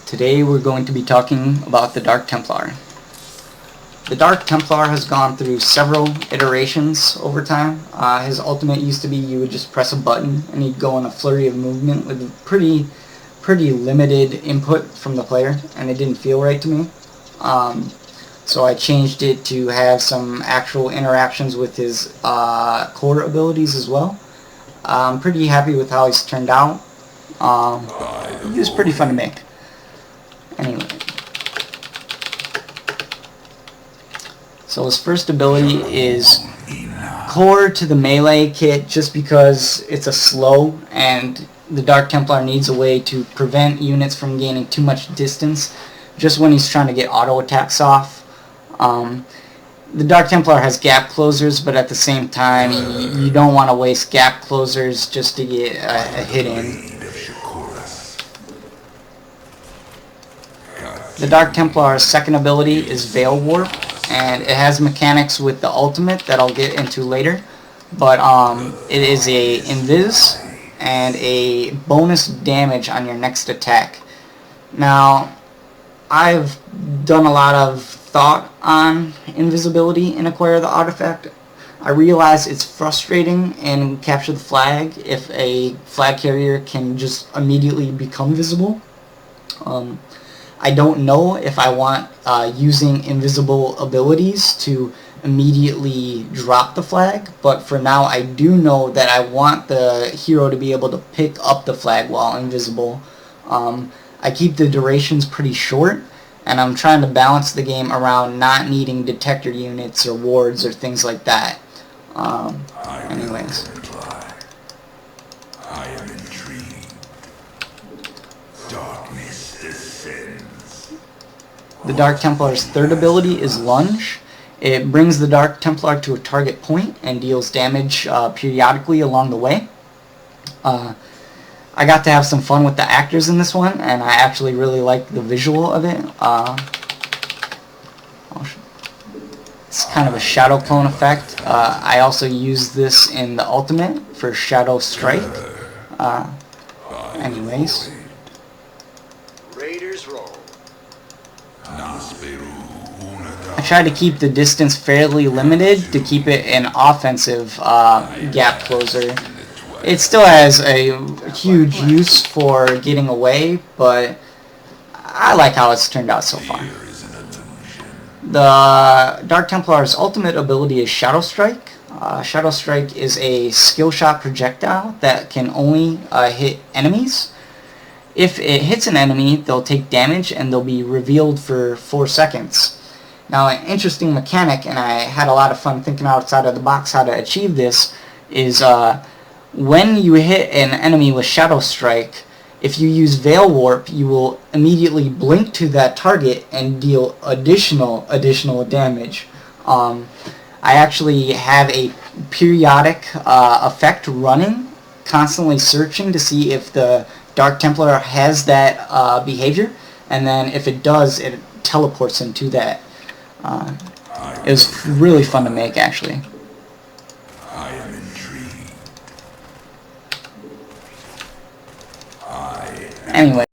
Today we're going to be talking about the Dark Templar. The Dark Templar has gone through several iterations over time. His ultimate used to be you would just press a button and he'd go on a flurry of movement with pretty limited input from the player, and it didn't feel right to me. So I changed it to have some actual interactions with his core abilities as well. I'm pretty happy with how he's turned out. He was pretty fun to make. Anyway, so his first ability is core to the melee kit just because it's a slow and the Dark Templar needs a way to prevent units from gaining too much distance just when he's trying to get auto attacks off. The Dark Templar has gap closers, but at the same time you don't want to waste gap closers just to get a hit in. The Dark Templar's second ability is Veil Warp, and it has mechanics with the ultimate that I'll get into later, but it is a invis and a bonus damage on your next attack. Now, I've done a lot of thought on invisibility in Acquire the Artifact. I realize it's frustrating in Capture the Flag if a flag carrier can just immediately become visible. I don't know if I want using invisible abilities to immediately drop the flag, but for now I do know that I want the hero to be able to pick up the flag while invisible. I keep the durations pretty short, and I'm trying to balance the game around not needing detector units or wards or things like that. Anyways. I am intrigued. Darkness descends. The Dark Templar's third ability is Lunge. It brings the Dark Templar to a target point and deals damage periodically along the way. I got to have some fun with the actors in this one, and I actually really like the visual of it. It's kind of a shadow clone effect. I also use this in the ultimate for Shadow Strike. Anyways. Raiders roll. I try to keep the distance fairly limited to keep it an offensive gap closer. It still has a huge use for getting away, but I like how it's turned out so far. The Dark Templar's ultimate ability is Shadow Strike. Shadow Strike is a skill shot projectile that can only hit enemies. If it hits an enemy, they'll take damage and they'll be revealed for 4 seconds. Now, an interesting mechanic, and I had a lot of fun thinking outside of the box how to achieve this, is when you hit an enemy with Shadow Strike, if you use Veil Warp, you will immediately blink to that target and deal additional damage. I actually have a periodic effect running, constantly searching to see if the Dark Templar has that behavior, and then if it does, it teleports him to that. It was really fun to make, actually. I am intrigued. Anyway.